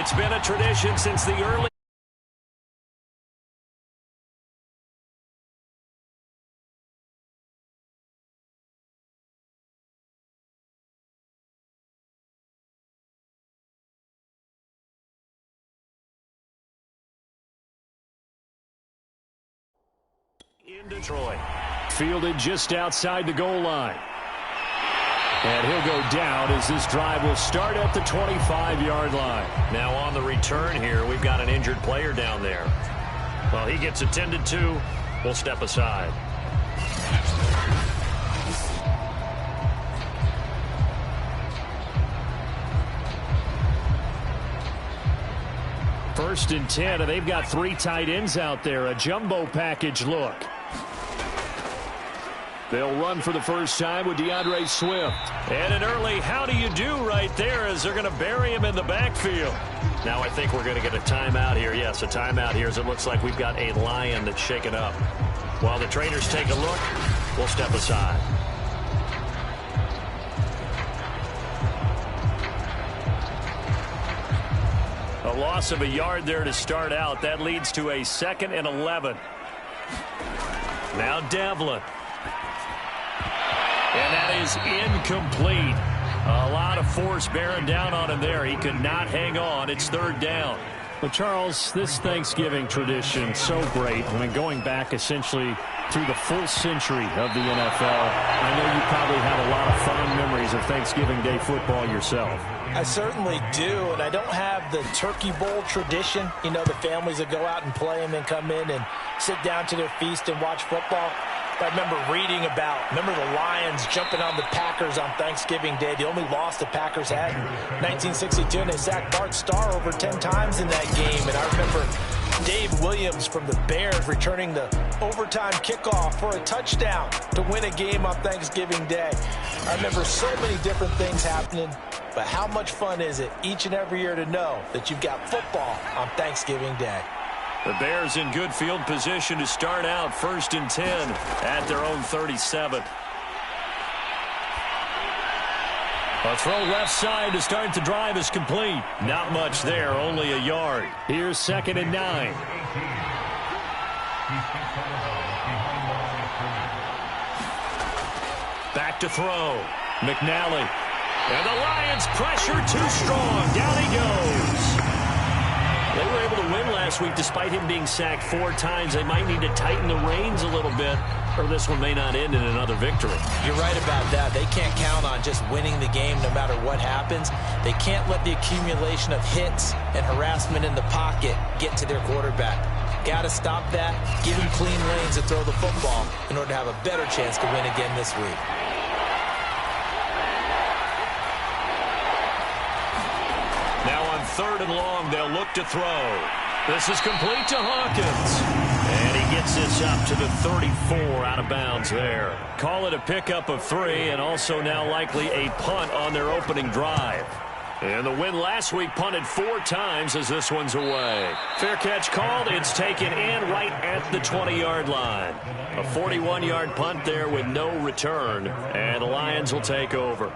It's been a tradition since the early in Detroit. Fielded just outside the goal line. And he'll go down as this drive will start at the 25-yard line. Now on the return here, we've got an injured player down there. Well, he gets attended to. We'll step aside. First and 10, and they've got 3 tight ends out there. A jumbo package look. They'll run for the first time with DeAndre Swift. And an early how do you do right there as they're going to bury him in the backfield. Now I think we're going to get a timeout here. Yes, a timeout here as it looks like we've got a Lion that's shaken up. While the trainers take a look, we'll step aside. A loss of a yard there to start out. That leads to a 2nd and 11. Now Devlin. And that is incomplete. A lot of force bearing down on him there. He could not hang on. It's 3rd down. Well, Charles, this Thanksgiving tradition, so great. I mean, going back essentially through the full century of the NFL, I know you probably have a lot of fond memories of Thanksgiving Day football yourself. I certainly do, and I don't have the turkey bowl tradition. You know, the families that go out and play and then come in and sit down to their feast and watch football. I remember reading remember the Lions jumping on the Packers on Thanksgiving Day. The only loss the Packers had in 1962, and they sacked Bart Starr over 10 times in that game. And I remember Dave Williams from the Bears returning the overtime kickoff for a touchdown to win a game on Thanksgiving Day. I remember so many different things happening, but how much fun is it each and every year to know that you've got football on Thanksgiving Day? The Bears in good field position to start out 1st and 10 at their own 37. A throw left side to start the drive is complete. Not much there, only a yard. Here's 2nd and 9. Back to throw. McNally. And the Lions pressure too strong. Down he goes. They were able to win last week despite him being sacked 4 times. They might need to tighten the reins a little bit, or this one may not end in another victory. You're right about that. They can't count on just winning the game no matter what happens. They can't let the accumulation of hits and harassment in the pocket get to their quarterback. Got to stop that, give him clean lanes to throw the football in order to have a better chance to win again this week. Now on 3rd and long, they'll look to throw. This is complete to Hawkins. And he gets this up to the 34, out of bounds there. Call it a pickup of 3, and also now likely a punt on their opening drive. And the win last week punted 4 times as this one's away. Fair catch called. It's taken in right at the 20-yard line. A 41-yard punt there with no return. And the Lions will take over.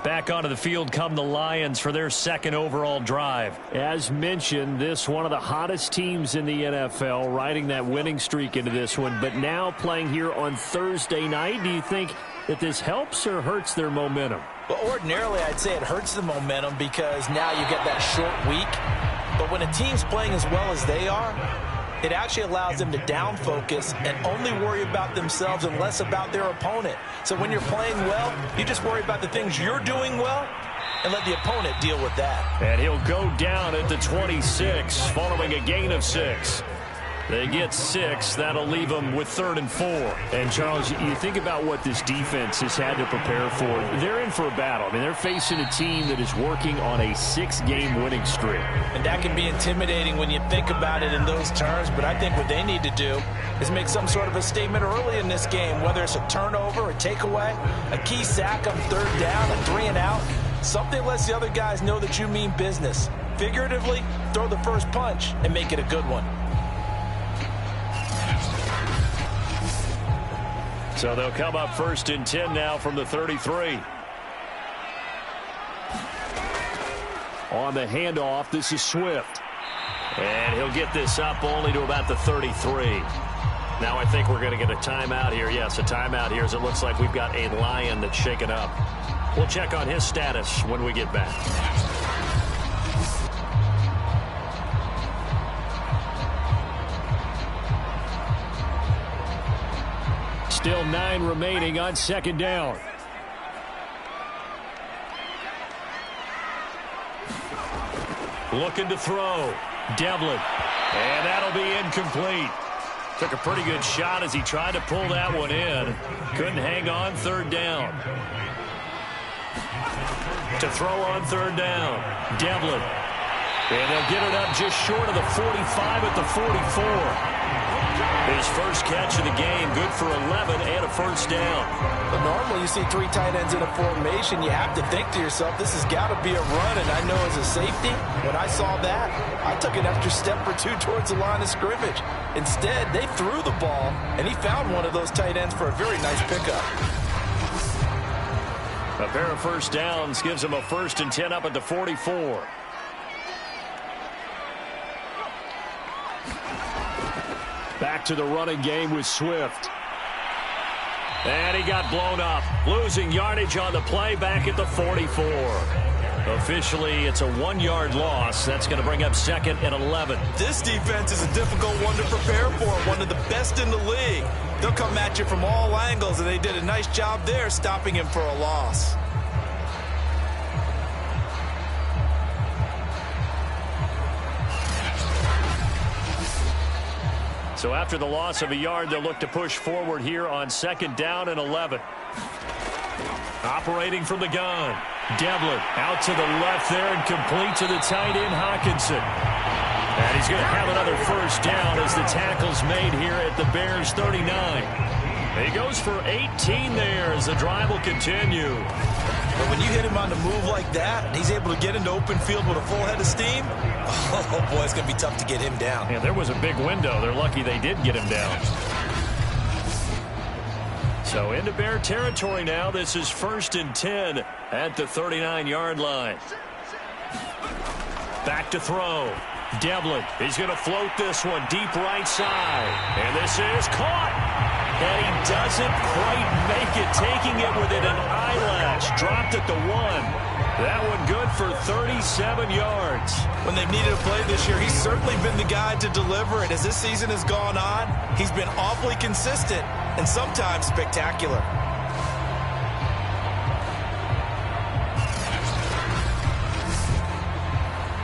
Back onto the field come the Lions for their 2nd overall drive. As mentioned, this one of the hottest teams in the NFL, riding that winning streak into this one, but now playing here on Thursday night. Do you think that this helps or hurts their momentum? Well, ordinarily, I'd say it hurts the momentum because now you get that short week. But when a team's playing as well as they are, it actually allows them to down focus and only worry about themselves and less about their opponent. So when you're playing well, you just worry about the things you're doing well and let the opponent deal with that. And he'll go down at the 26 following a gain of 6. They get 6. That'll leave them with 3rd and 4. And, Charles, you think about what this defense has had to prepare for. They're in for a battle. I mean, they're facing a team that is working on a 6-game winning streak. And that can be intimidating when you think about it in those terms. But I think what they need to do is make some sort of a statement early in this game, whether it's a turnover, a takeaway, a key sack on 3rd down, a 3 and out. Something lets the other guys know that you mean business. Figuratively, throw the first punch and make it a good one. So they'll come up 1st and 10 now from the 33. On the handoff, this is Swift. And he'll get this up only to about the 33. Now I think we're going to get a timeout here. Yes, a timeout here as it looks like we've got a Lion that's shaken up. We'll check on his status when we get back. Still 9 remaining on second down. Looking to throw. Devlin. And that'll be incomplete. Took a pretty good shot as he tried to pull that one in. Couldn't hang on third down. To throw on third down. Devlin. And they'll get it up just short of the 45 at the 44. His first catch of the game, good for 11 and a first down. But normally you see 3 tight ends in a formation, you have to think to yourself, this has got to be a run. And I know as a safety, when I saw that, I took an extra step or 2 towards the line of scrimmage. Instead, they threw the ball, and he found one of those tight ends for a very nice pickup. A pair of first downs gives him a 1st and 10 up at the 44. Back to the running game with Swift. And he got blown up. Losing yardage on the play back at the 44. Officially, it's a 1-yard loss. That's going to bring up 2nd and 11. This defense is a difficult one to prepare for. One of the best in the league. They'll come at you from all angles, and they did a nice job there stopping him for a loss. So after the loss of a yard, they'll look to push forward here on 2nd down and 11. Operating from the gun. Devlin out to the left there and complete to the tight end, Hawkinson. And he's going to have another first down as the tackle's made here at the Bears 39. He goes for 18 there as the drive will continue. But when you hit him on the move like that, and he's able to get into open field with a full head of steam, oh boy, it's going to be tough to get him down. Yeah, there was a big window. They're lucky they did get him down. So into Bear territory now. This is 1st and 10 at the 39-yard line. Back to throw. Devlin, he's going to float this one deep right side. And this is caught. And he doesn't quite make it, taking it within an eyelash. Dropped at the 1. That one good for 37 yards. When they've needed a play this year, he's certainly been the guy to deliver it. As this season has gone on, he's been awfully consistent and sometimes spectacular.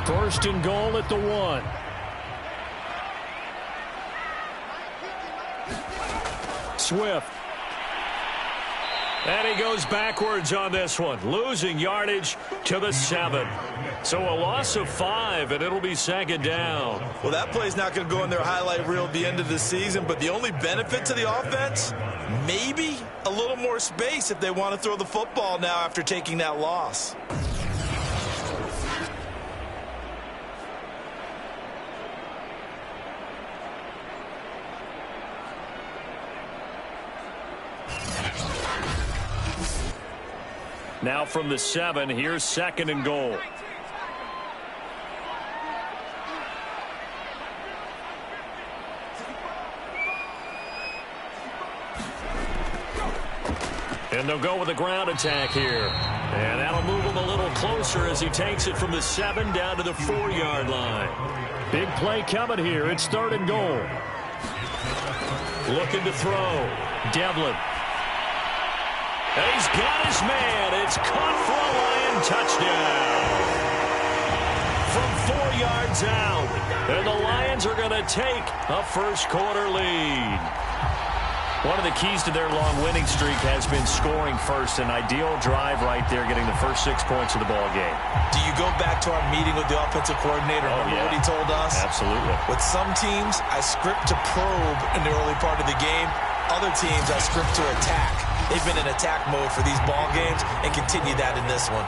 First and goal at the 1. Swift. And he goes backwards on this one, losing yardage to the 7. So a loss of 5, and it'll be 2nd down. Well, that play's not going to go in their highlight reel at the end of the season, but the only benefit to the offense, maybe a little more space if they want to throw the football now after taking that loss. Now from the 7, here's 2nd and goal. And they'll go with a ground attack here. And that'll move him a little closer as he takes it from the 7 down to the 4-yard line. Big play coming here. It's 3rd and goal. Looking to throw. Devlin. And he's got his man. It's caught for a Lion touchdown. From 4 yards out. And the Lions are going to take a first-quarter lead. One of the keys to their long winning streak has been scoring first. An ideal drive right there, getting the first 6 points of the ball game. Do you go back to our meeting with the offensive coordinator? Remember what he told us? Absolutely. With some teams, I script to probe in the early part of the game. Other teams, I script to attack. They've been in attack mode for these ball games and continue that in this one.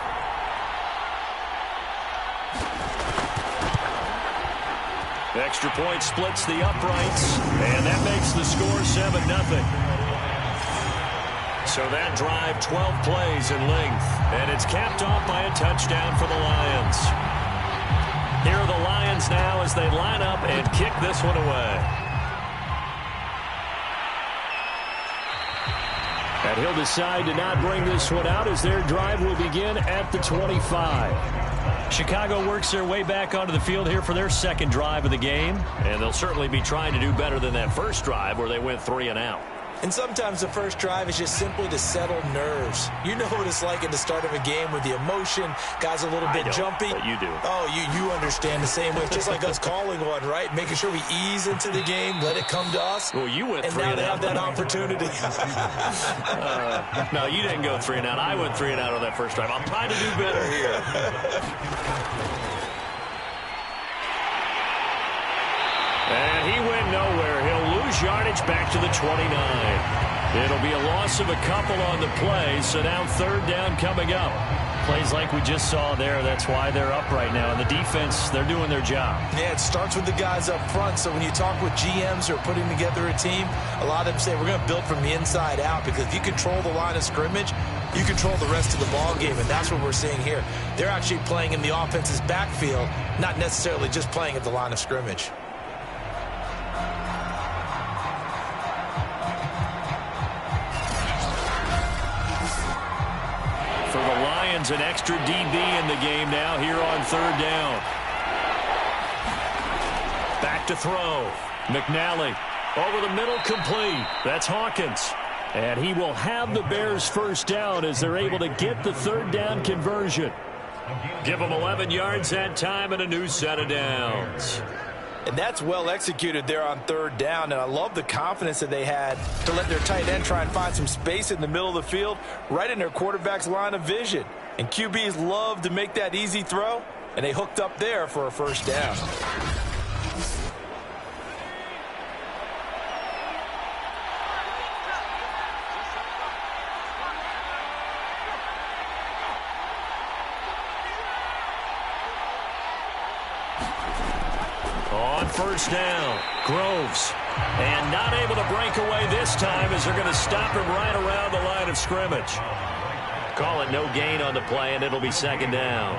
The extra point splits the uprights, and that makes the score 7-0. So that drive, 12 plays in length, and it's capped off by a touchdown for the Lions. Here are the Lions now as they line up and kick this one away. And he'll decide to not bring this one out as their drive will begin at the 25. Chicago works their way back onto the field here for their second drive of the game. And they'll certainly be trying to do better than that first drive where they went 3 and out. And sometimes the first drive is just simply to settle nerves. You know what it's like at the start of a game with the emotion. Guys a little bit jumpy. But you do. Oh, you understand the same way. It's just like us calling one, right? Making sure we ease into the game, let it come to us. Well, you went 3 and and now out. they have that opportunity. No, you didn't go 3 and out. I went 3 and out on that first drive. I'm trying to do better here. And he went nowhere. He'll lose yardage back to the 29. It'll be a loss of a couple on the play, so now third down coming up. Plays like we just saw there. That's why they're up right now. And the defense, they're doing their job. Yeah, it starts with the guys up front. So when you talk with GMs who are putting together a team, a lot of them say we're going to build from the inside out, because if you control the line of scrimmage, you control the rest of the ball game, and that's what we're seeing here. They're actually playing in the offense's backfield, not necessarily just playing at the line of scrimmage. For the Lions, an extra DB in the game now here on third down. Back to throw. McNally over the middle, complete. That's Hawkins. And he will have the Bears first down as they're able to get the third down conversion. Give them 11 yards that time and a new set of downs. And that's well executed there on third down. And I love the confidence that they had to let their tight end try and find some space in the middle of the field, right in their quarterback's line of vision. And QBs love to make that easy throw, and they hooked up there for a first down. On first down, Groves. And not able to break away this time as they're going to stop him right around the line of scrimmage. Call it no gain on the play, and it'll be second down.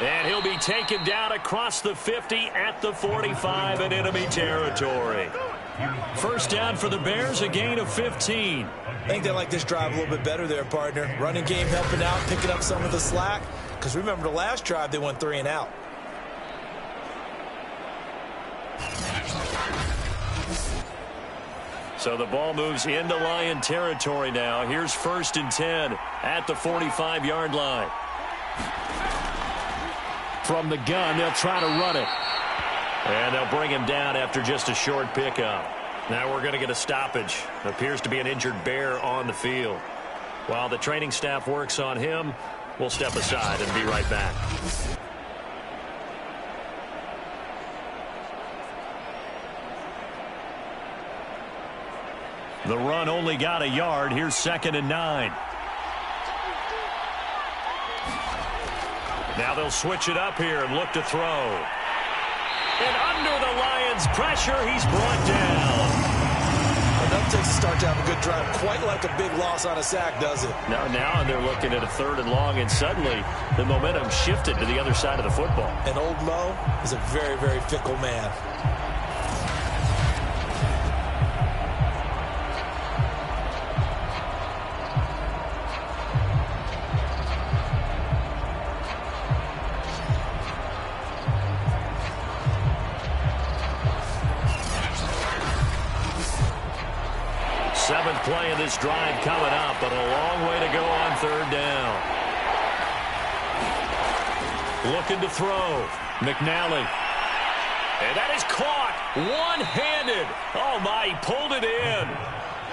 And he'll be taken down across the 50 at the 45 in enemy territory. First down for the Bears, a gain of 15. I think they like this drive a little bit better there, partner. Running game helping out, picking up some of the slack. Because remember, the last drive, they went 3 and out. So the ball moves into Lion territory now. Here's first and 10 at the 45-yard line. From the gun, they'll try to run it. And they'll bring him down after just a short pickup. Now we're going to get a stoppage. Appears to be an injured Bear on the field. While the training staff works on him, we'll step aside and be right back. The run only got a yard. Here's second and 9. Now they'll switch it up here and look to throw. And under the Lions' pressure, he's brought down. Enough takes to start to have a good drive. Quite like a big loss on a sack, does it? Now they're looking at a third and long, and suddenly the momentum shifted to the other side of the football. And old Mo is a very, very fickle man. Seventh play of this drive coming up, but a long way to go on third down. Looking to throw. McNally. And that is caught one-handed. Oh, my, he pulled it in.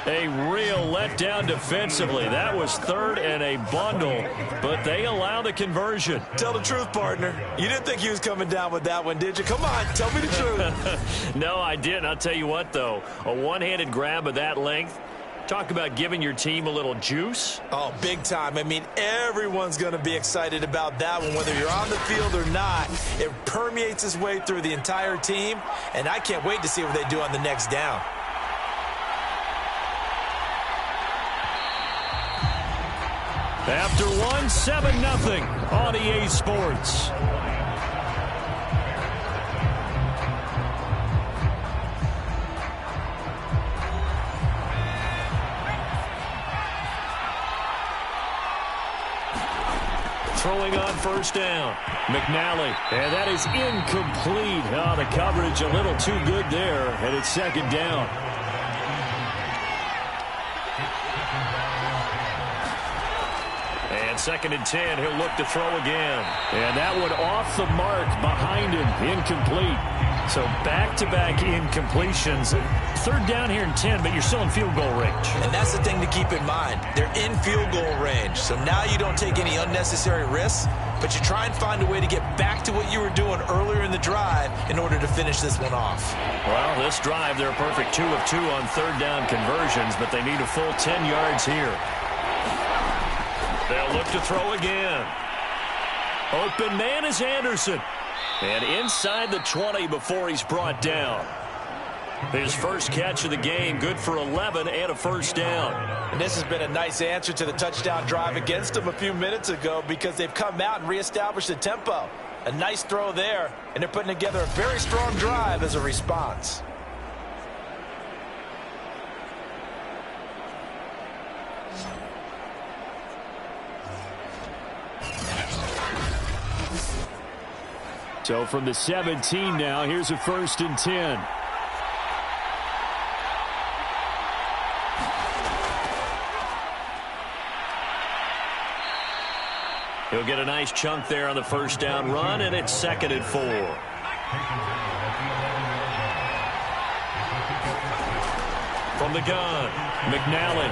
A real letdown defensively. That was third and a bundle, but they allow the conversion. Tell the truth, partner. You didn't think he was coming down with that one, did you? Come on, tell me the truth. No, I didn't. I'll tell you what, though. A one-handed grab of that length. Talk about giving your team a little juice. Oh, big time. I mean, everyone's going to be excited about that one, whether you're on the field or not. It permeates its way through the entire team, and I can't wait to see what they do on the next down. After one, 7-0 on EA Sports. Throwing on first down. McNally. And that is incomplete. Oh, the coverage a little too good there. And it's second down. And 2nd and 10. He'll look to throw again. And that one off the mark behind him. Incomplete. So back-to-back incompletions. 3rd down here and 10, but you're still in field goal range. And that's the thing to keep in mind. They're in field goal range. So now you don't take any unnecessary risks, but you try and find a way to get back to what you were doing earlier in the drive in order to finish this one off. Well, this drive, they're perfect 2 of 2 on 3rd down conversions, but they need a full 10 yards here. They'll look to throw again. Open man is Anderson. And inside the 20 before he's brought down. His first catch of the game, good for 11 and a first down. And this has been a nice answer to the touchdown drive against them a few minutes ago because they've come out and reestablished the tempo. A nice throw there, and they're putting together a very strong drive as a response. So from the 17 now, here's a 1st and 10. He'll get a nice chunk there on the first down run, and it's 2nd and 4. From the gun, McNally.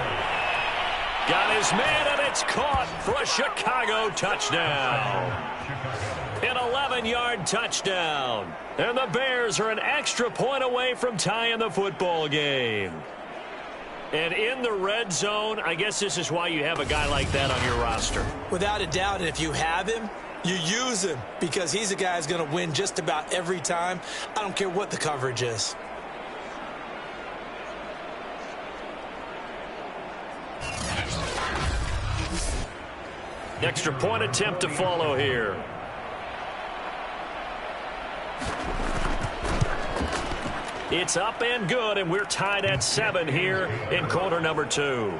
Got his man, and it's caught for a Chicago touchdown. An 11-yard touchdown. And the Bears are an extra point away from tying the football game. And in the red zone, I guess this is why you have a guy like that on your roster. Without a doubt, and if you have him, you use him because he's a guy who's going to win just about every time. I don't care what the coverage is. Extra point attempt to follow here. It's up and good, and we're tied at 7 here in quarter number 2.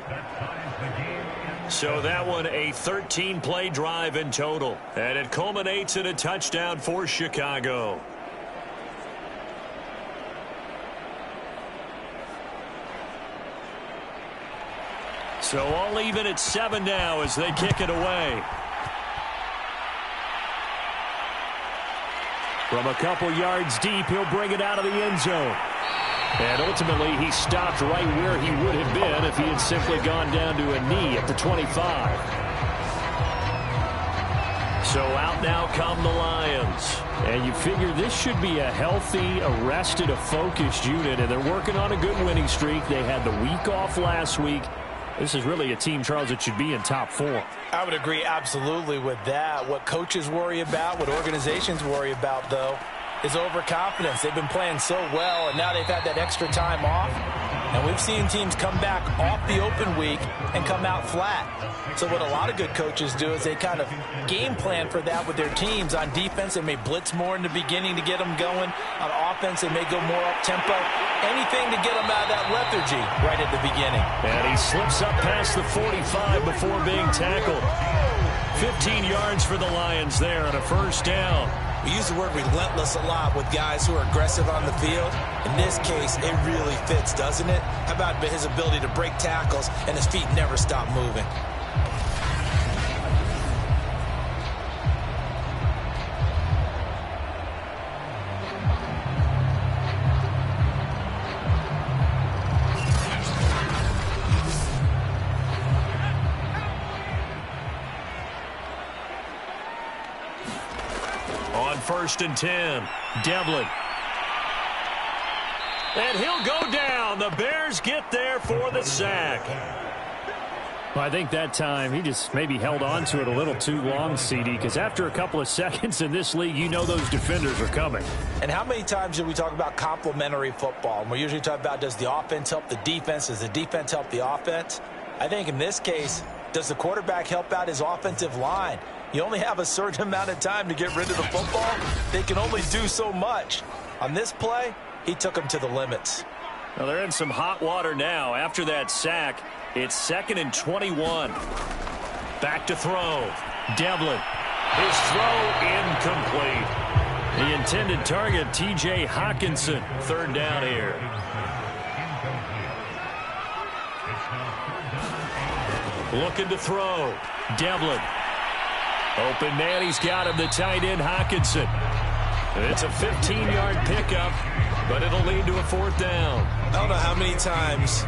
So that one, a 13-play drive in total. And it culminates in a touchdown for Chicago. So all even at 7 now as they kick it away. From a couple yards deep, he'll bring it out of the end zone. And ultimately, he stopped right where he would have been if he had simply gone down to a knee at the 25. So out now come the Lions. And you figure this should be a healthy, arrested, a focused unit, and they're working on a good winning streak. They had the week off last week. This is really a team, Charles, that should be in top 4. I would agree absolutely with that. What coaches worry about, what organizations worry about, though, is overconfidence. They've been playing so well, and now they've had that extra time off. And we've seen teams come back off the open week and come out flat. So what a lot of good coaches do is they kind of game plan for that with their teams. On defense, they may blitz more in the beginning to get them going. On offense, they may go more up-tempo. Anything to get them out of that lethargy right at the beginning. And he slips up past the 45 before being tackled. 15 yards for the Lions there on a first down. We use the word relentless a lot with guys who are aggressive on the field. In this case, it really fits, doesn't it? How about his ability to break tackles and his feet never stop moving? On 1st and 10, Devlin. And he'll go down. The Bears get there for the sack. Well, I think that time he just maybe held on to it a little too long, CD, because after a couple of seconds in this league, you know those defenders are coming. And how many times do we talk about complementary football? And we usually talk about, does the offense help the defense? Does the defense help the offense? I think in this case, Does the quarterback help out his offensive line? You only have a certain amount of time to get rid of the football. They can only do so much. On this play, he took them to the limits. Well, they're in some hot water now. After that sack, it's 2nd and 21. Back to throw. Devlin. His throw incomplete. The intended target, T.J. Hawkinson. 3rd down here. Looking to throw. Devlin. Open man, he's got him, the tight end, Hawkinson. It's a 15-yard pickup, but it'll lead to a 4th down. I don't know how many times,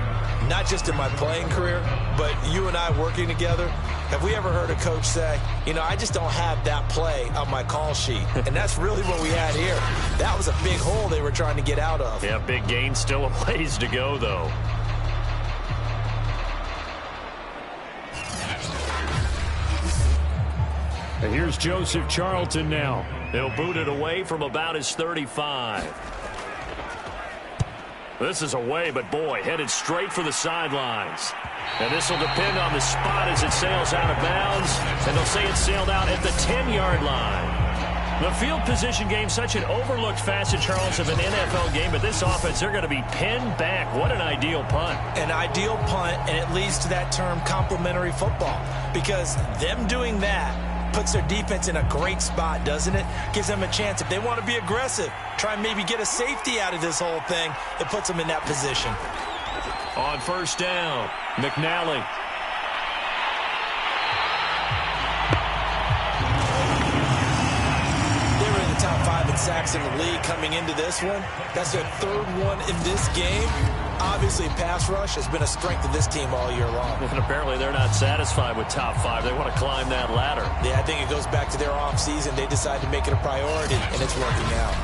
not just in my playing career, but you and I working together, have we ever heard a coach say, you know, I just don't have that play on my call sheet. And that's really what we had here. That was a big hole they were trying to get out of. Yeah, big gain, still a ways to go, though. And here's Joseph Charlton now. They'll boot it away from about his 35. This is away, but boy, headed straight for the sidelines. And this will depend on the spot as it sails out of bounds. And they'll say it sailed out at the 10-yard line. The field position game, such an overlooked facet, Charles, of an NFL game. But this offense, they're going to be pinned back. What an ideal punt. An ideal punt, and it leads to that term complementary football. Because them doing that puts their defense in a great spot, doesn't it? Gives them a chance. If they want to be aggressive, try and maybe get a safety out of this whole thing, it puts them in that position. On 1st down, McNally. They were in the top 5 in sacks in the league coming into this one. That's their 3rd one in this game. Obviously, pass rush has been a strength of this team all year long. And apparently they're not satisfied with top 5. They want to climb that ladder. Yeah, I think it goes back to their offseason. They decided to make it a priority, and it's working out.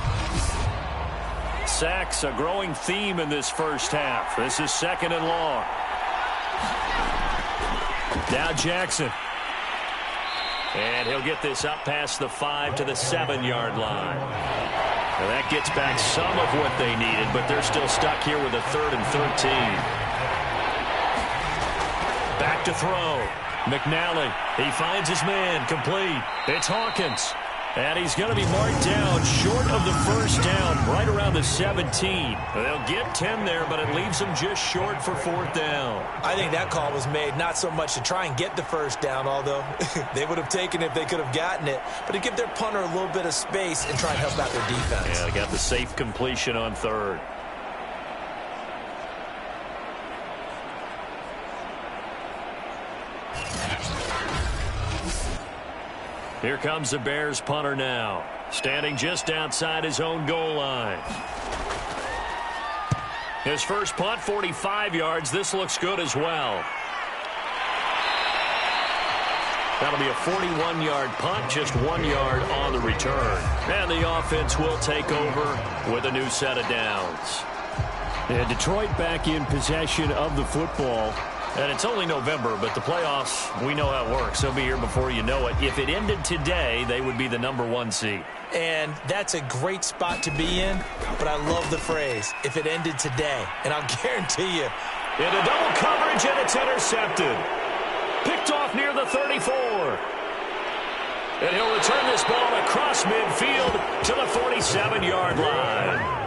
Sacks, a growing theme in this first half. This is 2nd and long. Now Jackson. And he'll get this up past the 5 to the 7-yard line. Now that gets back some of what they needed, but they're still stuck here with a 3rd and 13. Back to throw. McNally. He finds his man. Complete. It's Hawkins. And he's going to be marked down short of the 1st down, right around the 17. They'll get 10 there, but it leaves them just short for 4th down. I think that call was made not so much to try and get the 1st down, although they would have taken it if they could have gotten it, but to give their punter a little bit of space and try and help out their defense. Yeah, they got the safe completion on 3rd. Here comes the Bears punter now, standing just outside his own goal line. His first punt, 45 yards. This looks good as well. That'll be a 41-yard punt, just 1 yard on the return. And the offense will take over with a new set of downs. Yeah, Detroit back in possession of the football. And it's only November, but the playoffs, we know how it works. They'll be here before you know it. If it ended today, they would be the #1 seed. And that's a great spot to be in, but I love the phrase, if it ended today. And I'll guarantee you. Into double coverage, and it's intercepted. Picked off near the 34. And he'll return this ball across midfield to the 47-yard line.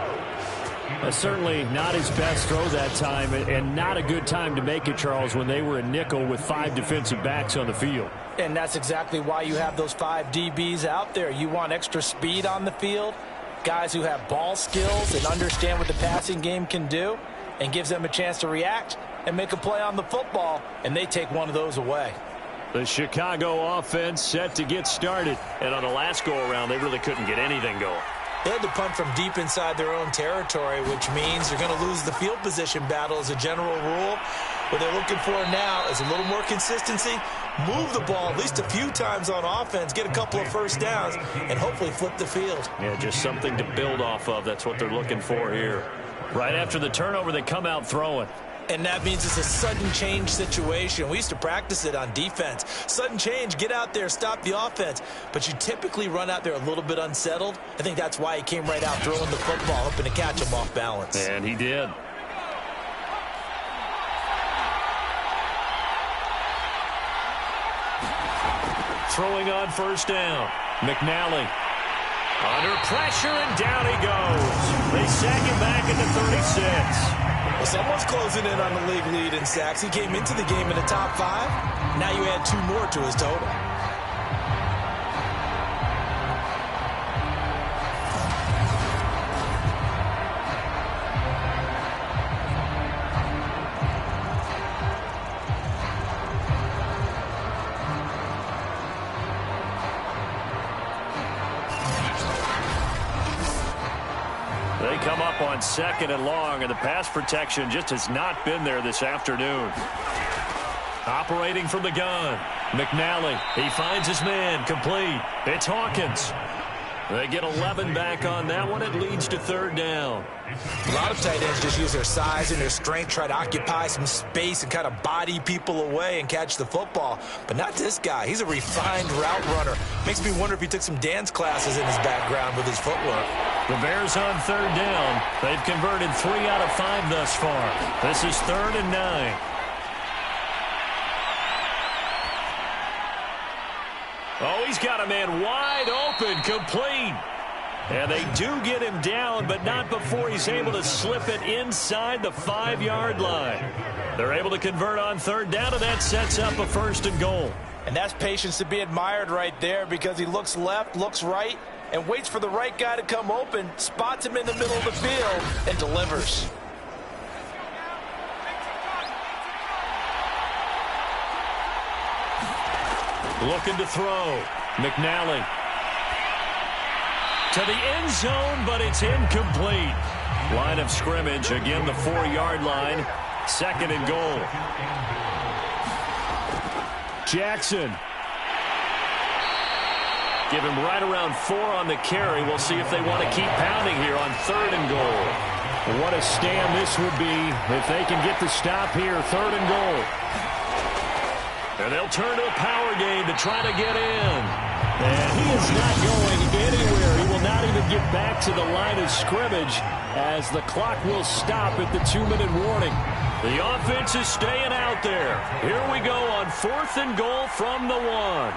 Certainly not his best throw that time, and not a good time to make it, Charles, when they were in nickel with 5 defensive backs on the field. And that's exactly why you have those 5 DBs out there. You want extra speed on the field, guys who have ball skills and understand what the passing game can do, and gives them a chance to react and make a play on the football, and they take one of those away. The Chicago offense set to get started, and on the last go-around, they really couldn't get anything going. They had to punt from deep inside their own territory, which means you're going to lose the field position battle as a general rule. What they're looking for now is a little more consistency, move the ball at least a few times on offense, get a couple of 1st downs, and hopefully flip the field. Yeah, just something to build off of. That's what they're looking for here. Right after the turnover, they come out throwing. And that means it's a sudden change situation. We used to practice it on defense. Sudden change, get out there, stop the offense. But you typically run out there a little bit unsettled. I think that's why he came right out throwing the football, hoping to catch him off balance. And he did. throwing on first down. McNally under pressure, and down he goes. They sack him back at the 36. Well, someone's closing in on the league lead in sacks. He came into the game in the top 5. Now you add 2 more to his total. They come up on 2nd and long, and the pass protection just has not been there this afternoon. Operating from the gun, McNally. He finds his man, complete. It's Hawkins. They get 11 back on that one. It leads to 3rd down. A lot of tight ends just use their size and their strength, try to occupy some space and kind of body people away and catch the football. But not this guy. He's a refined route runner. Makes me wonder if he took some dance classes in his background with his footwork. The Bears on 3rd down. They've converted 3 out of 5 thus far. This is 3rd and 9. Oh, he's got a man wide open, complete. And they do get him down, but not before he's able to slip it inside the 5-yard line. They're able to convert on 3rd down, and that sets up a 1st and goal. And that's patience to be admired right there, because he looks left, looks right, and waits for the right guy to come open, spots him in the middle of the field, and delivers. Looking to throw. McNally to the end zone, but it's incomplete. Line of scrimmage, again the 4-yard line. 2nd and goal. Jackson. Give him right around 4 on the carry. We'll see if they want to keep pounding here on 3rd and goal. What a stand this would be if they can get the stop here. 3rd and goal. And they'll turn to a power game to try to get in. And he is not going anywhere. He will not even get back to the line of scrimmage as the clock will stop at the 2-minute warning. The offense is staying out there. Here we go on 4th and goal from the 1.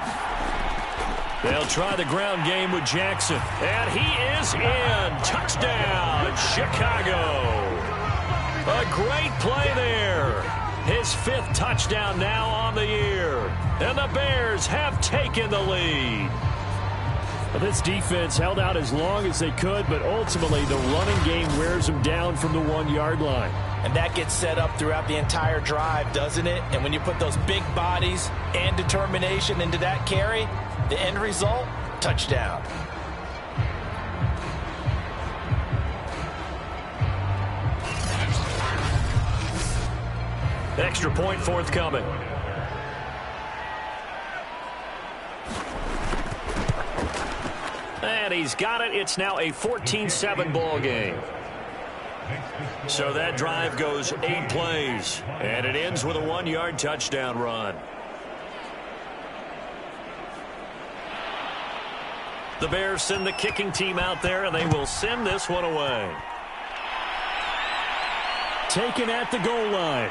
They'll try the ground game with Jackson. And he is in. Touchdown, Chicago. A great play there. His 5th touchdown now on the year. And the Bears have taken the lead. Well, this defense held out as long as they could, but ultimately the running game wears them down from the 1-yard line. And that gets set up throughout the entire drive, doesn't it? And when you put those big bodies and determination into that carry, the end result, touchdown. Extra point forthcoming. And he's got it. It's now a 14-7 ball game. So that drive goes 8 plays. And it ends with a 1-yard touchdown run. The Bears send the kicking team out there, and they will send this one away. Taken at the goal line.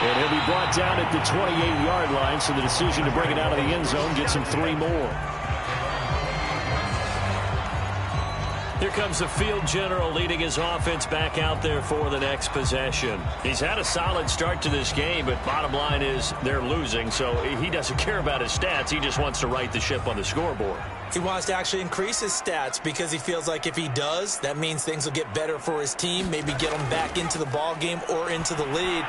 And he'll be brought down at the 28-yard line, so the decision to bring it out of the end zone gets him 3 more. Here comes the field general leading his offense back out there for the next possession. He's had a solid start to this game, but bottom line is they're losing, so he doesn't care about his stats. He just wants to right the ship on the scoreboard. He wants to actually increase his stats because he feels like if he does, that means things will get better for his team, maybe get them back into the ball game or into the lead.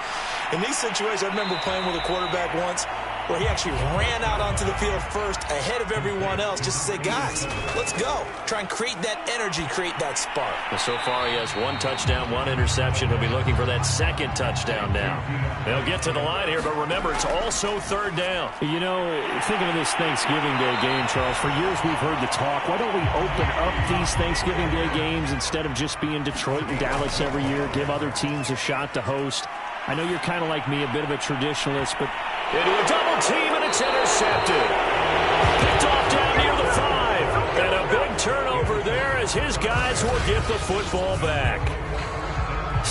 In these situations, I remember playing with a quarterback once where he actually ran out onto the field first ahead of everyone else just to say, guys, let's go. Try and create that energy, create that spark. Well, so far he has 1 touchdown, 1 interception. He'll be looking for that 2nd touchdown now. They'll get to the line here, but remember, it's also 3rd down. You know, thinking of this Thanksgiving Day game, Charles, for years we've heard the talk. Why don't we open up these Thanksgiving Day games instead of just being Detroit and Dallas every year, give other teams a shot to host? I know you're kind of like me, a bit of a traditionalist, but into a double team, and it's intercepted. Picked off down near the 5. And a big turnover there as his guys will get the football back.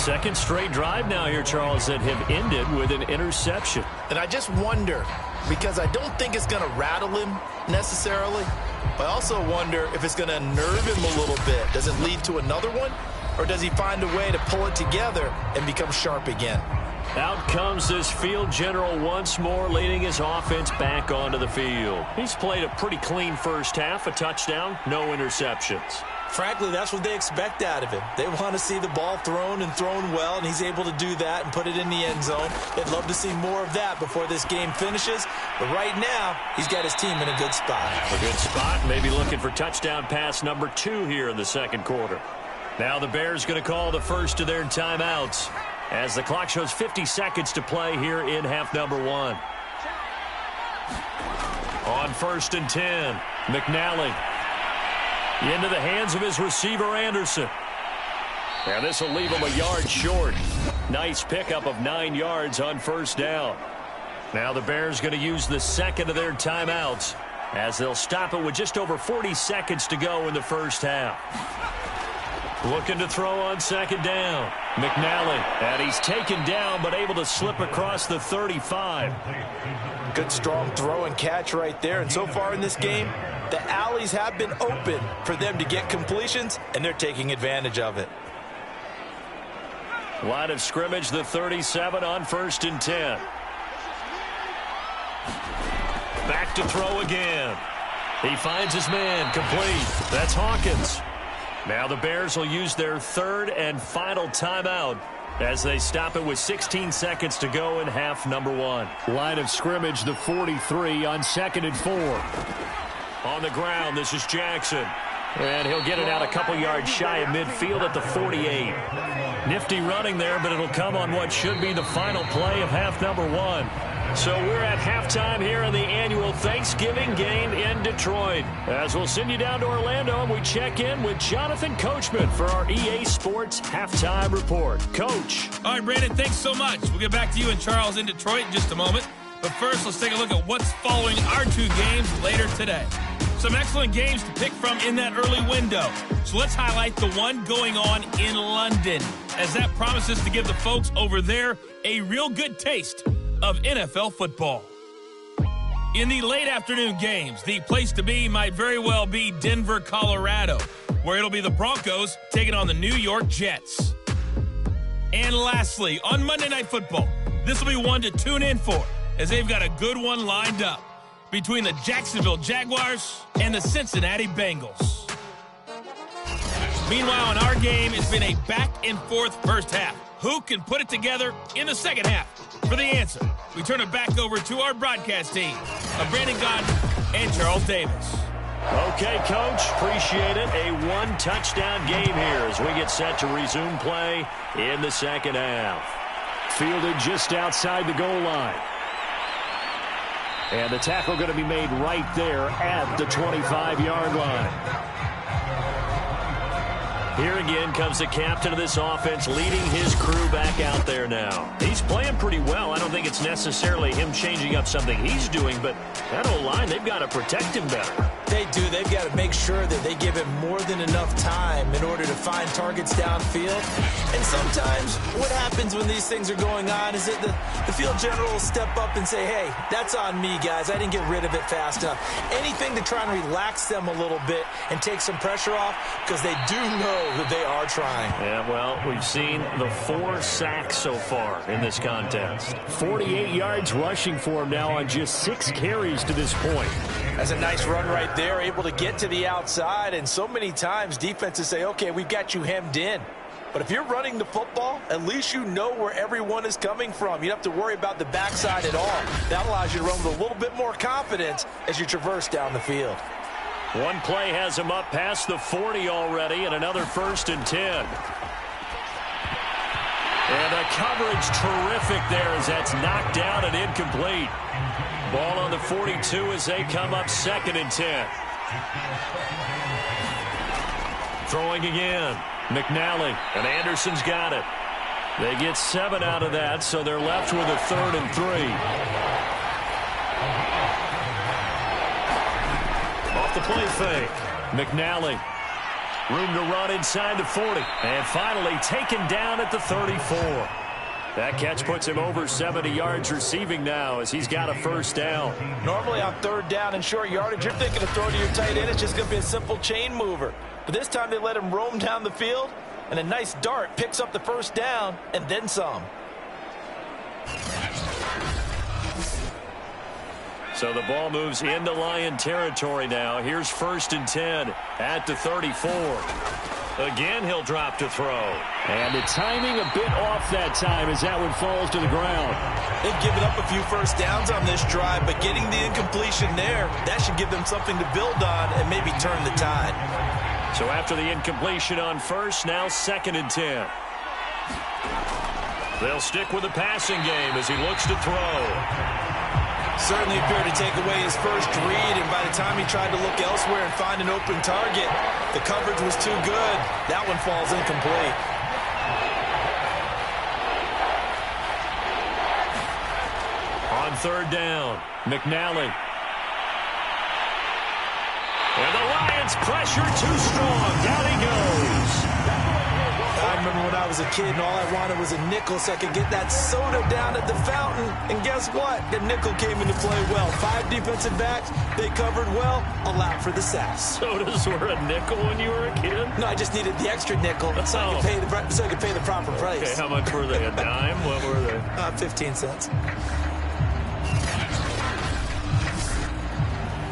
Second straight drive now here, Charles, that have ended with an interception. And I just wonder, because I don't think it's going to rattle him necessarily, but I also wonder if it's going to unnerve him a little bit. Does it lead to another one, or does he find a way to pull it together and become sharp again? Out comes this field general once more, leading his offense back onto the field. He's played a pretty clean first half, a touchdown, no interceptions. Frankly, that's what they expect out of him. They want to see the ball thrown and thrown well, and he's able to do that and put it in the end zone. They'd love to see more of that before this game finishes. But right now, he's got his team in a good spot. A good spot, maybe looking for touchdown pass number 2 here in the second quarter. Now the Bears going to call the first of their timeouts as the clock shows 50 seconds to play here in half number 1. On 1st and 10, McNally. Into the hands of his receiver, Anderson. And this will leave him a yard short. Nice pickup of 9 yards on first down. Now the Bears going to use the second of their timeouts as they'll stop it with just over 40 seconds to go in the first half. Looking to throw on second down. McNally. And he's taken down but able to slip across the 35. Good strong throw and catch right there. And so far in this game, the alleys have been open for them to get completions, and they're taking advantage of it. Line of scrimmage, the 37 on 1st and 10. Back to throw again. He finds his man, complete. That's Hawkins. Now the Bears will use their third and final timeout as they stop it with 16 seconds to go in half number 1. Line of scrimmage, the 43 on 2nd and 4. On the ground, this is Jackson. And he'll get it out a couple yards shy of midfield at the 48. Nifty running there, but it'll come on what should be the final play of half number 1. So we're at halftime here in the annual Thanksgiving game in Detroit. As we'll send you down to Orlando, and we check in with Jonathan Coachman for our EA Sports Halftime Report. Coach. All right, Brandon, thanks so much. We'll get back to you and Charles in Detroit in just a moment. But first, let's take a look at what's following our 2 games later today. Some excellent games to pick from in that early window. So let's highlight the one going on in London, as that promises to give the folks over there a real good taste of NFL football. In the late afternoon games, the place to be might very well be Denver, Colorado, where it'll be the Broncos taking on the New York Jets. And lastly, on Monday Night Football, this will be one to tune in for, as they've got a good one lined up between the Jacksonville Jaguars and the Cincinnati Bengals. Meanwhile, in our game, it's been a back-and-forth first half. Who can put it together in the second half? For the answer, we turn it back over to our broadcast team of Brandon Gaudin and Charles Davis. Okay, Coach, appreciate it. A 1-touchdown game here as we get set to resume play in the second half. Fielded just outside the goal line. And the tackle going to be made right there at the 25-yard line. Here again comes the captain of this offense leading his crew back out there now. He's playing pretty well. I don't think it's necessarily him changing up something he's doing, but that O-line, they've got to protect him better. They do. They've got to make sure that they give him more than enough time in order to find targets downfield. And sometimes what happens when these things are going on is that the field general will step up and say, hey, that's on me, guys. I didn't get rid of it fast enough. Anything to try and relax them a little bit and take some pressure off, because they do know that they are trying. Yeah, well, we've seen the 4 sacks so far in this contest. 48 yards rushing for him now on just 6 carries to this point. That's a nice run right there, able to get to the outside. And so many times defenses say, okay, we've got you hemmed in. But if you're running the football, at least you know where everyone is coming from. You don't have to worry about the backside at all. That allows you to run with a little bit more confidence as you traverse down the field. One play has him up past the 40 already, and another 1st and 10. And the coverage terrific there as that's knocked down and incomplete. Ball on the 42 as they come up 2nd and 10. Throwing again. McNally, and Anderson's got it. They get 7 out of that, so they're left with a 3rd and 3. Off the play fake. McNally Room to run inside the 40. And finally taken down at the 34. That catch puts him over 70 yards receiving now as he's got a first down. Normally on third down and short yardage, you're thinking of throwing to your tight end. It's just going to be a simple chain mover. But this time they let him roam down the field, and a nice dart picks up the first down and then some. So the ball moves into Lion territory now. Here's 1st and 10 at the 34. Again, he'll drop to throw. And the timing a bit off that time as that one falls to the ground. They've given up a few first downs on this drive, but getting the incompletion there, that should give them something to build on and maybe turn the tide. So after the incompletion on first, now 2nd and 10. They'll stick with the passing game as he looks to throw. Certainly appeared to take away his first read, and by the time he tried to look elsewhere and find an open target, the coverage was too good. That one falls incomplete. On 3rd down, McNally. And the Lions pressure too strong. Down he goes. I remember when I was a kid and all I wanted was a nickel so I could get that soda down at the fountain. And guess what? The nickel came into play well. 5 defensive backs, they covered well, allowed for the sacks. Sodas were a nickel when you were a kid? No, I just needed the extra nickel so I could pay the proper price. Okay, how much were they? A dime? What were they? 15 cents.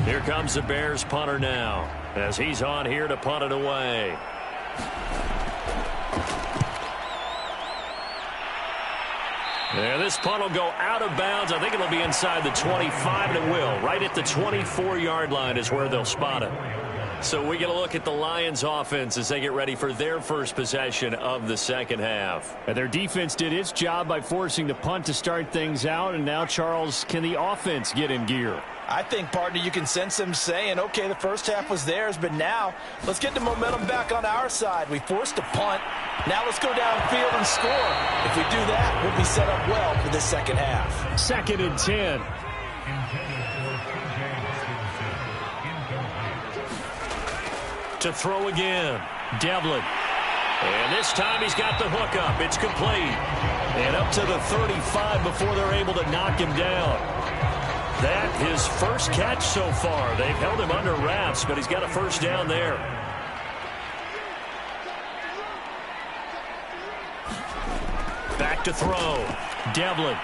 Here comes the Bears punter now as he's on here to punt it away. Yeah, this punt will go out of bounds. I think it'll be inside the 25, and it will. Right at the 24-yard line is where they'll spot it. So we get a look at the Lions offense as they get ready for their first possession of the second half. And their defense did its job by forcing the punt to start things out. And now, Charles, can the offense get in gear? I think, partner, you can sense them saying, okay, the first half was theirs, but now let's get the momentum back on our side. We forced a punt. Now let's go downfield and score. If we do that, we'll be set up well for this second half. 2nd and 10. To throw again, Devlin. And this time he's got the hook up. It's complete. And up to the 35 before they're able to knock him down. That his first catch so far. They've held him under wraps, but he's got a first down there. Back to throw. Devlin.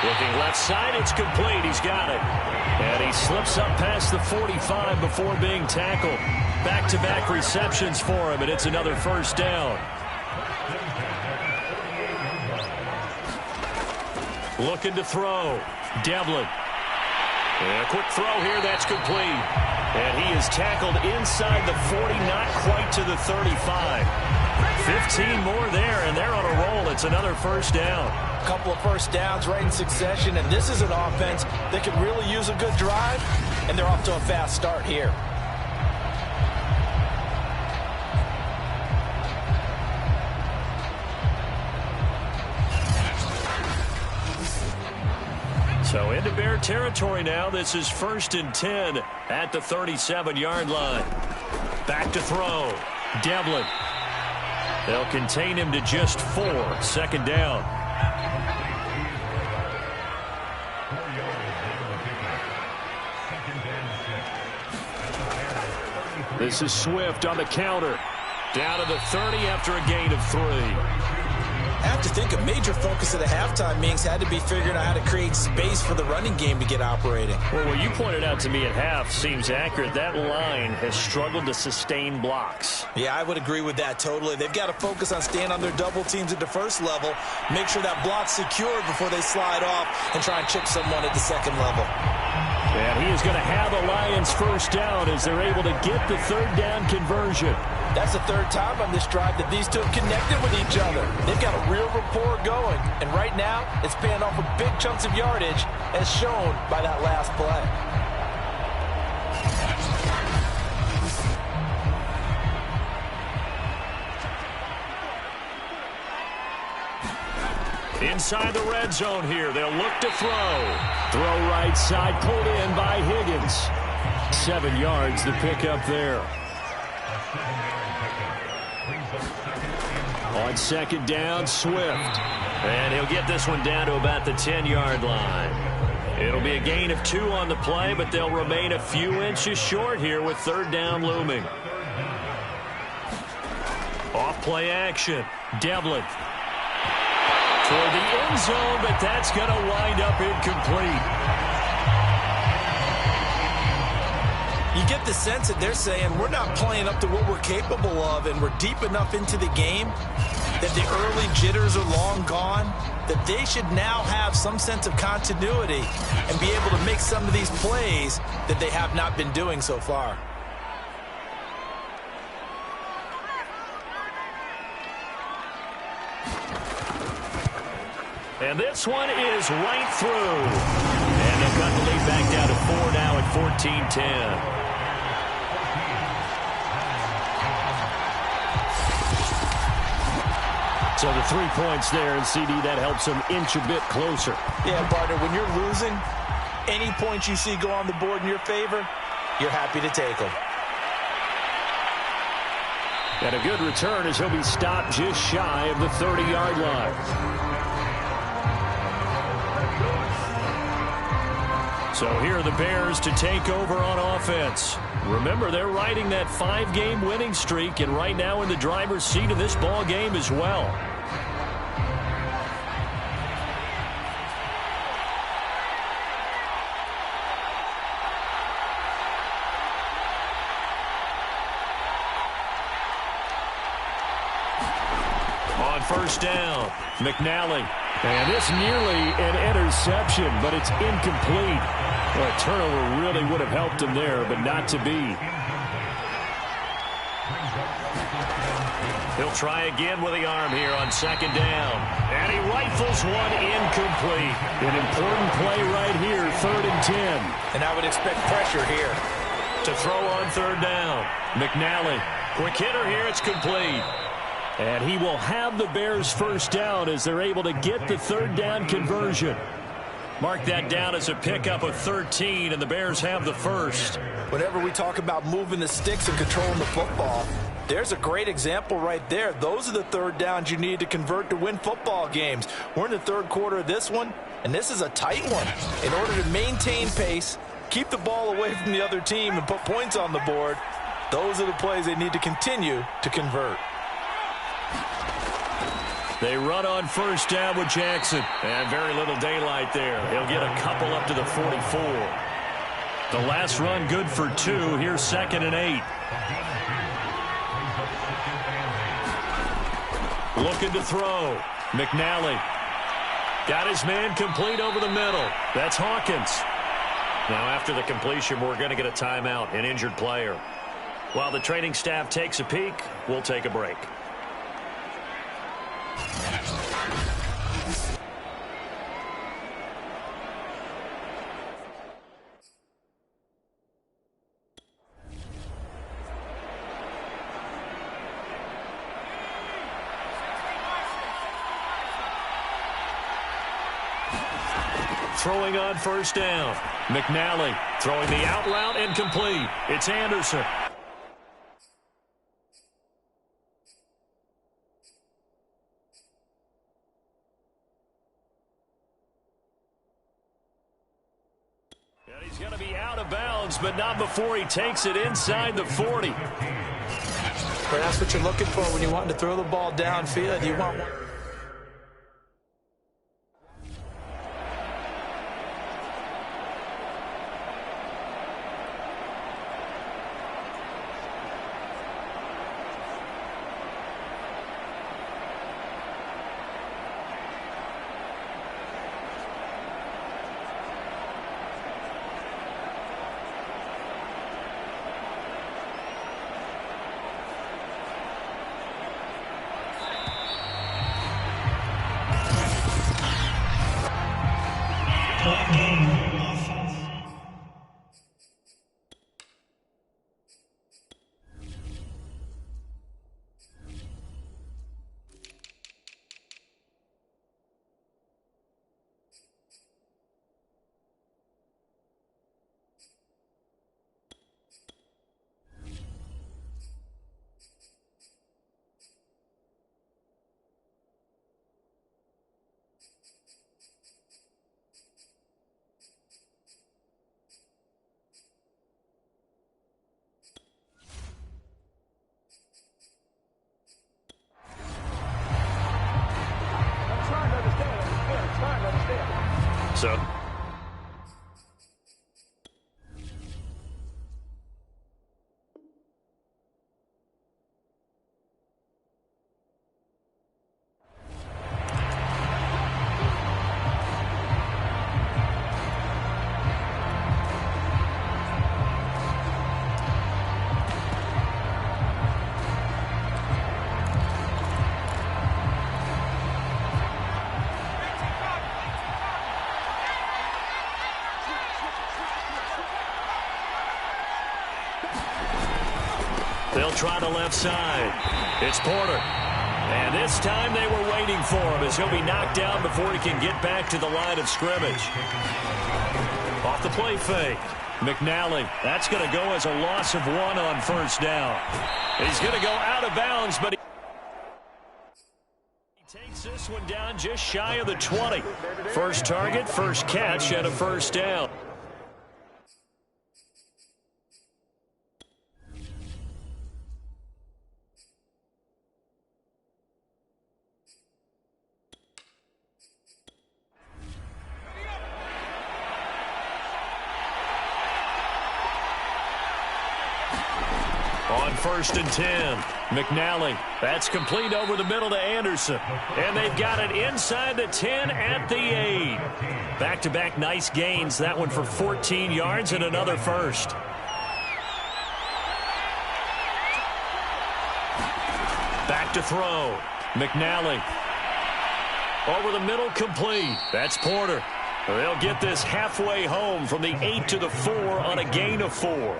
Looking left side, it's complete. He's got it. And he slips up past the 45 before being tackled. Back-to-back receptions for him, and it's another first down. Looking to throw. Devlin. And a quick throw here, that's complete. And he is tackled inside the 40, not quite to the 35. 15 more there, and they're on a roll. It's another first down. A couple of first downs right in succession, and this is an offense that could really use a good drive, and they're off to a fast start here. So into Bear territory now. This is 1st and 10 at the 37-yard line. Back to throw. Devlin. They'll contain him to just 4. 2nd down. This is Swift on the counter. Down to the 30 after a gain of 3. I have to think a major focus of the halftime meetings had to be figuring out how to create space for the running game to get operating. Well, what you pointed out to me at half seems accurate. That line has struggled to sustain blocks. Yeah, I would agree with that totally. They've got to focus on staying on their double teams at the first level, make sure that block's secured before they slide off and try and chip someone at the second level. And he is going to have the Lions first down as they're able to get the 3rd down conversion. That's the 3rd time on this drive that these two have connected with each other. They've got a real rapport going, and right now it's paying off with big chunks of yardage as shown by that last play. Inside the red zone here. They'll look to throw. Throw right side, pulled in by Higgins. 7 yards, the pickup there. On second down, Swift. And he'll get this one down to about the 10-yard line. It'll be a gain of 2 on the play, but they'll remain a few inches short here with third down looming. Off play action. Devlin. Toward the end zone, but that's going to wind up incomplete. You get the sense that they're saying we're not playing up to what we're capable of, and we're deep enough into the game that the early jitters are long gone, that they should now have some sense of continuity and be able to make some of these plays that they have not been doing so far. And this one is right through. And they'll cut the lead back down to 4 now at 14-10. So the 3 points there, and CD, that helps them inch a bit closer. Yeah, partner, when you're losing, any points you see go on the board in your favor, you're happy to take them. And a good return as he'll be stopped just shy of the 30-yard line. So here are the Bears to take over on offense. Remember, they're riding that 5-game winning streak, and right now in the driver's seat of this ball game as well. On first down, McNally. And this nearly an interception, but it's incomplete. Well, a turnover really would have helped him there, but not to be. He'll try again with the arm here on second down. And he rifles one incomplete. An important play right here, 3rd and 10. And I would expect pressure here. To throw on third down, McNally. Quick hitter here, it's complete. And he will have the Bears first down as they're able to get the third down conversion. Mark that down as a pickup of 13, and the Bears have the first. Whenever we talk about moving the sticks and controlling the football, there's a great example right there. Those are the third downs you need to convert to win football games. We're in the third quarter of this one, and this is a tight one. In order to maintain pace, keep the ball away from the other team, and put points on the board, those are the plays they need to continue to convert. They run on first down with Jackson. And very little daylight there. He'll get a couple up to the 44. The last run good for 2. Here's 2nd and 8. Looking to throw. McNally. Got his man complete over the middle. That's Hawkins. Now after the completion, we're going to get a timeout, an injured player. While the training staff takes a peek, we'll take a break. Throwing on first down. McNally throwing the out route and complete. It's Anderson. And he's going to be out of bounds, but not before he takes it inside the 40. But that's what you're looking for when you want to throw the ball downfield. You want one. So they'll try the left side. It's Porter. And this time they were waiting for him as he'll be knocked down before he can get back to the line of scrimmage. Off the play fake. McNally. That's going to go as a loss of 1 on first down. He's going to go out of bounds, but he takes this one down just shy of the 20. First target, first catch, and a first down. On 1st and 10, McNally. That's complete over the middle to Anderson. And they've got it inside the 10 at the 8. Back-to-back nice gains. That one for 14 yards and another first. Back to throw. McNally. Over the middle, complete. That's Porter. They'll get this halfway home from the 8 to the 4 on a gain of 4.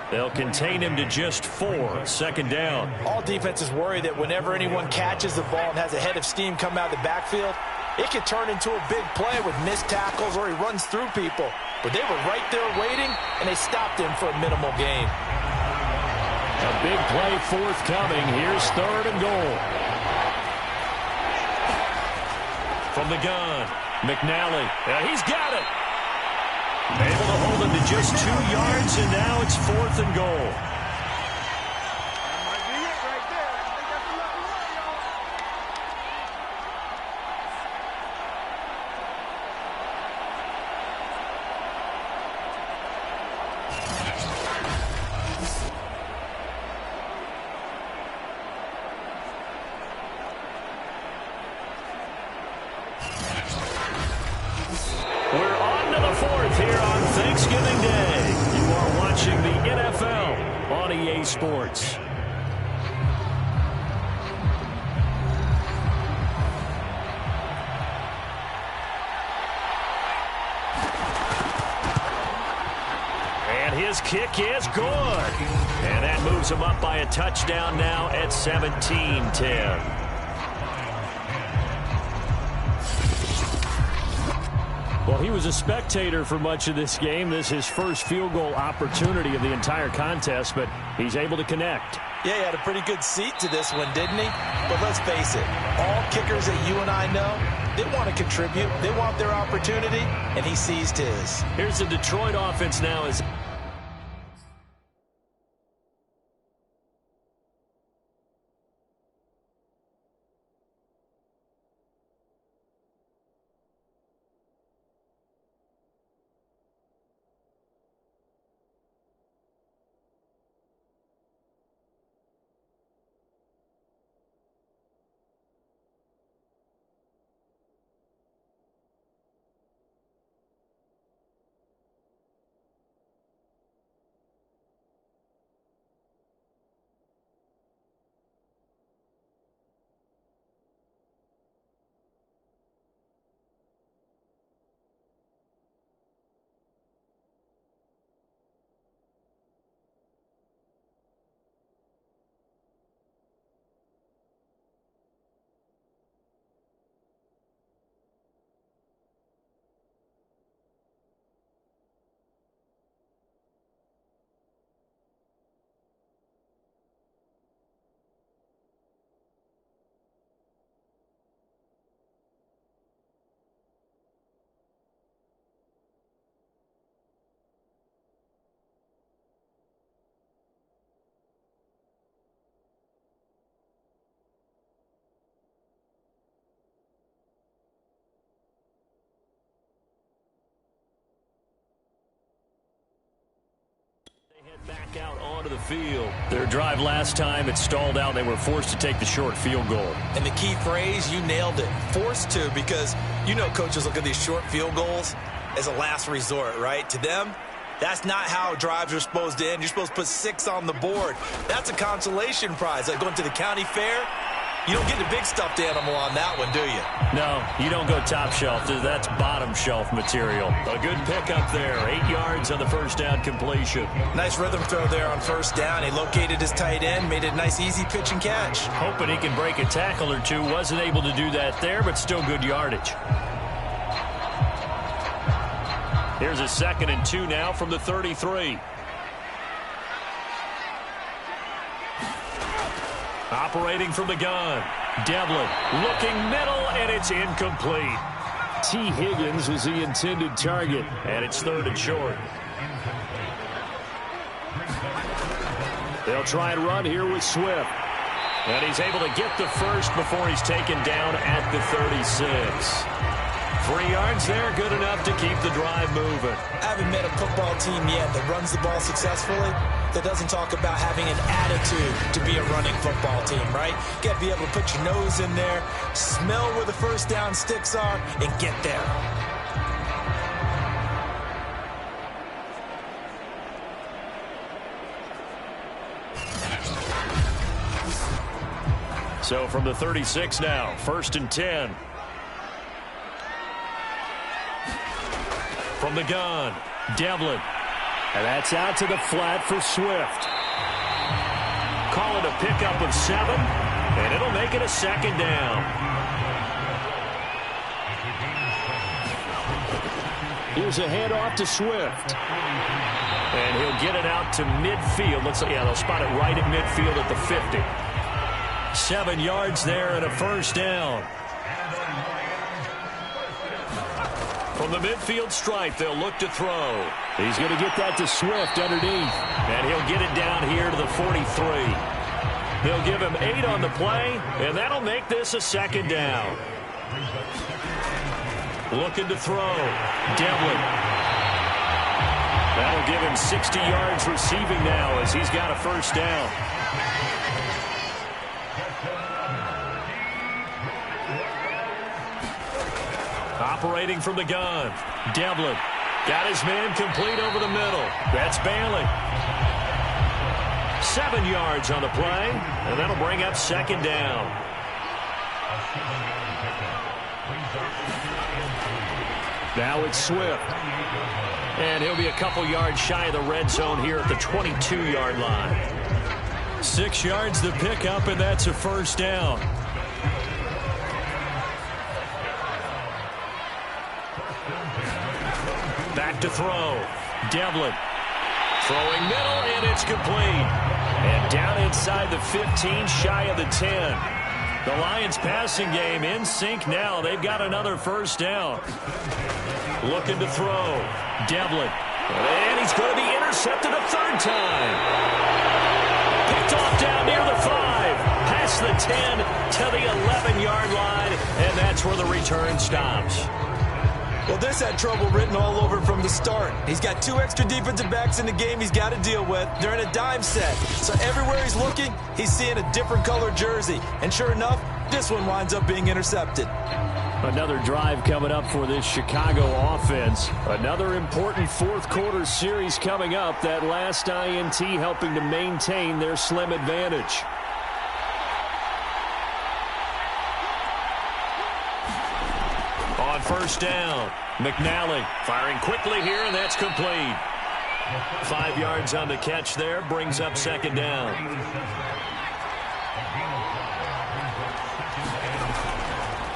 They'll contain him to just 4. Second down. All defenses worry that whenever anyone catches the ball and has a head of steam come out of the backfield, it can turn into a big play with missed tackles or he runs through people. But they were right there waiting, and they stopped him for a minimal gain. A big play forthcoming. Here's 3rd and goal. From the gun, McNally. He's got it. Able to hold him to just 2 yards, and now it's 4th and goal. We're on to the 4th here on Thanksgiving Day. You are watching the NFL on EA Sports. And his kick is good. And that moves him up by a touchdown now at 17-10. Well, he was a spectator for much of this game. This is his first field goal opportunity of the entire contest, but he's able to connect. Yeah, he had a pretty good seat to this one, didn't he? But let's face it, all kickers that you and I know, they want to contribute. They want their opportunity, and he seized his. Here's the Detroit offense now as Back out onto the field. Their drive last time, it stalled out. They were forced to take the short field goal. And the key phrase, you nailed it, forced to, because you know coaches look at these short field goals as a last resort, right? To them, that's not how drives are supposed to end. You're supposed to put 6 on the board. That's a consolation prize. Like going to the county fair, you don't get the big stuffed animal on that one, do you? No, you don't go top shelf. That's bottom shelf material. A good pickup there. 8 yards on the first down completion. Nice rhythm throw there on first down. He located his tight end, made it a nice easy pitch and catch. Hoping he can break a tackle or two. Wasn't able to do that there, but still good yardage. Here's a 2nd and 2 now from the 33. Operating from the gun. Devlin looking middle, and it's incomplete. T. Higgins was the intended target. And it's 3rd and short. They'll try and run here with Swift. And he's able to get the first before he's taken down at the 36. 3 yards there, good enough to keep the drive moving. I haven't met a football team yet that runs the ball successfully that doesn't talk about having an attitude to be a running football team, right? You got to be able to put your nose in there, smell where the first down sticks are, and get there. So from the 36 now, 1st and 10. From the gun, Devlin. And that's out to the flat for Swift. Call it a pickup of 7, and it'll make it a 2nd down. Here's a handoff to Swift. And he'll get it out to midfield. Looks like, yeah, they'll spot it right at midfield at the 50. 7 yards there and a 1st down. From the midfield stripe, they'll look to throw. He's going to get that to Swift underneath. And he'll get it down here to the 43. They'll give him 8 on the play, and that'll make this a 2nd down. Looking to throw. Devlin. That'll give him 60 yards receiving now as he's got a 1st down. Operating from the gun. Devlin got his man complete over the middle. That's Bailey. 7 yards on the play, and that'll bring up 2nd down. Now it's Swift. And he'll be a couple yards shy of the red zone here at the 22-yard line. 6 yards the pickup, and that's a 1st down. Back to throw. Devlin throwing middle, and it's complete. And down inside the 15, shy of the 10. The Lions passing game in sync now. They've got another 1st down. Looking to throw. Devlin. And he's going to be intercepted a 3rd time. Picked off down near the 5. Past the 10 to the 11-yard line. And that's where the return stops. Well, this had trouble written all over from the start. He's got 2 extra defensive backs in the game he's got to deal with. They're in a dime set. So everywhere he's looking, he's seeing a different color jersey. And sure enough, this one winds up being intercepted. Another drive coming up for this Chicago offense. Another important 4th quarter series coming up. That last INT helping to maintain their slim advantage. On 1st down, McNally firing quickly here, and that's complete. 5 yards on the catch there, brings up 2nd down.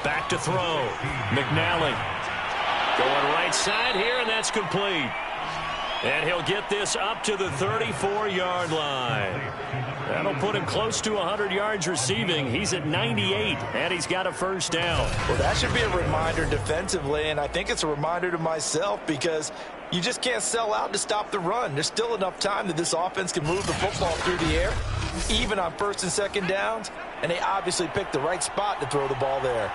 Back to throw. McNally going right side here, and that's complete. And he'll get this up to the 34-yard line. That'll put him close to 100 yards receiving. He's at 98, and he's got a 1st down. Well, that should be a reminder defensively, and I think it's a reminder to myself because you just can't sell out to stop the run. There's still enough time that this offense can move the football through the air, even on 1st and 2nd downs, and they obviously picked the right spot to throw the ball there.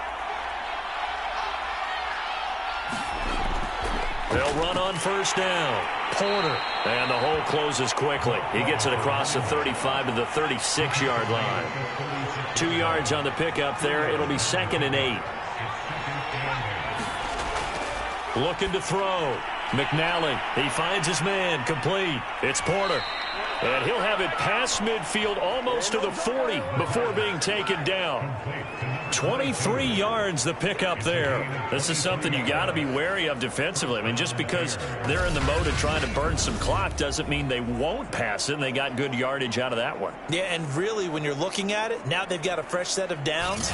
They'll run on first down. Porter. And the hole closes quickly. He gets it across the 35 to the 36-yard line. 2 yards on the pickup there. It'll be 2nd and 8. Looking to throw. McNally. He finds his man. Complete. It's Porter. And he'll have it past midfield almost to the 40 before being taken down. 23 yards the pickup there. This is something you got to be wary of defensively. I mean, just because they're in the mode of trying to burn some clock doesn't mean they won't pass it, and they got good yardage out of that one. Yeah, and really, when you're looking at it, now they've got a fresh set of downs.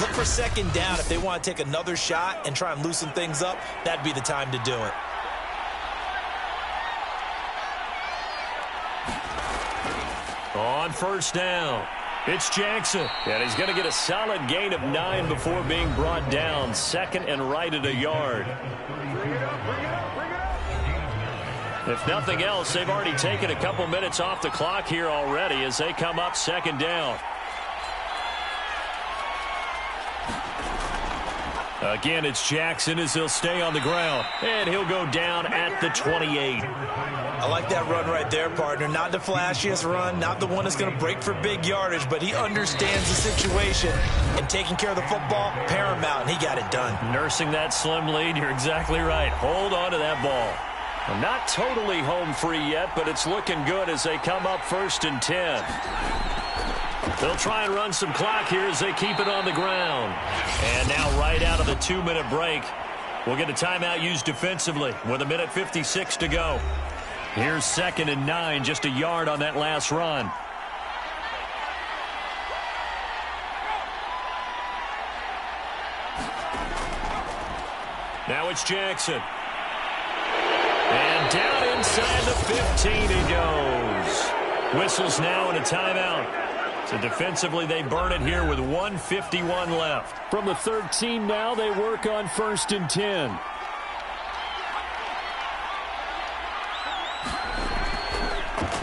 Look for 2nd down. If they want to take another shot and try and loosen things up, that'd be the time to do it. On first down, it's Jackson. And he's going to get a solid gain of 9 before being brought down. 2nd and right at a yard. If nothing else, they've already taken a couple minutes off the clock here already as they come up 2nd down. Again, it's Jackson as he'll stay on the ground. And he'll go down at the 28. I like that run right there, partner. Not the flashiest run, not the one that's going to break for big yardage, but he understands the situation, and taking care of the football, paramount, and he got it done. Nursing that slim lead, you're exactly right. Hold on to that ball. Well, not totally home free yet, but it's looking good as they come up 1st and 10. They'll try and run some clock here as they keep it on the ground. And now right out of the 2-minute break, we'll get a timeout used defensively with 1:56 to go. Here's 2nd and 9, just a yard on that last run. Now it's Jackson. And down inside the 15 he goes. Whistles now and a timeout. So defensively, they burn it here with 1:51 left. From the 13 now, they work on 1st and 10.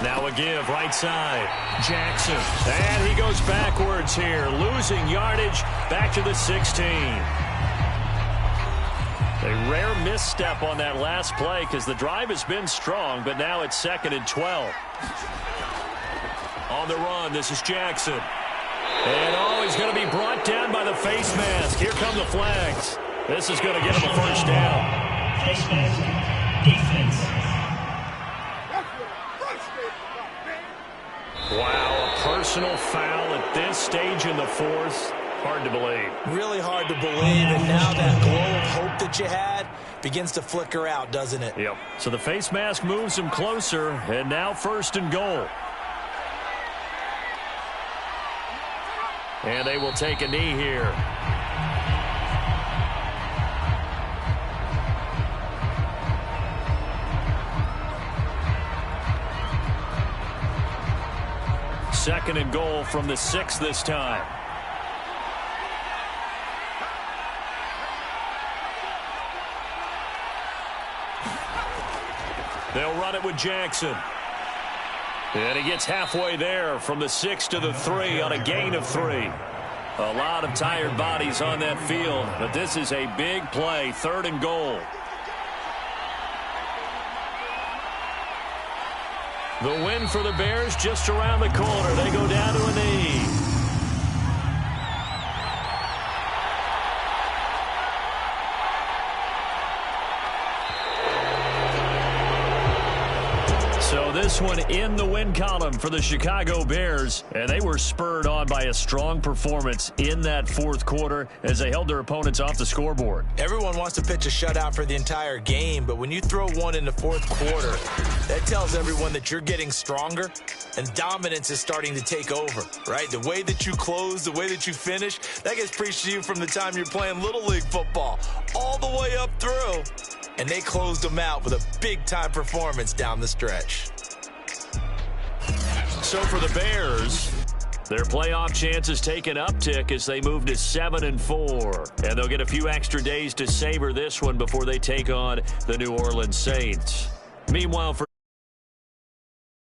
Now a give, right side. Jackson. And he goes backwards here, losing yardage back to the 16. A rare misstep on that last play because the drive has been strong, but now it's 2nd and 12. On the run, this is Jackson. And, he's going to be brought down by the face mask. Here come the flags. This is going to get him a first down. Face mask, defense. Wow, a personal foul at this stage in the 4th. Hard to believe. Really hard to believe, and now that glow of hope that you had begins to flicker out, doesn't it? Yep. So the face mask moves him closer, and now 1st and goal. And they will take a knee here. Second and goal from the 6 this time. They'll run it with Jackson. And he gets halfway there from the 6 to the 3 on a gain of 3. A lot of tired bodies on that field, but this is a big play, 3rd and goal. The win for the Bears just around the corner. They go down to a knee. So this one in the win column for the Chicago Bears, and they were spurred on by a strong performance in that 4th quarter as they held their opponents off the scoreboard. Everyone wants to pitch a shutout for the entire game, but when you throw one in the 4th quarter, that tells everyone that you're getting stronger and dominance is starting to take over, right? The way that you close, the way that you finish, that gets preached to you from the time you're playing Little League football all the way up through. And they closed them out with a big-time performance down the stretch. So for the Bears, their playoff chances take an uptick as they move to 7-4. And they'll get a few extra days to savor this one before they take on the New Orleans Saints. Meanwhile, for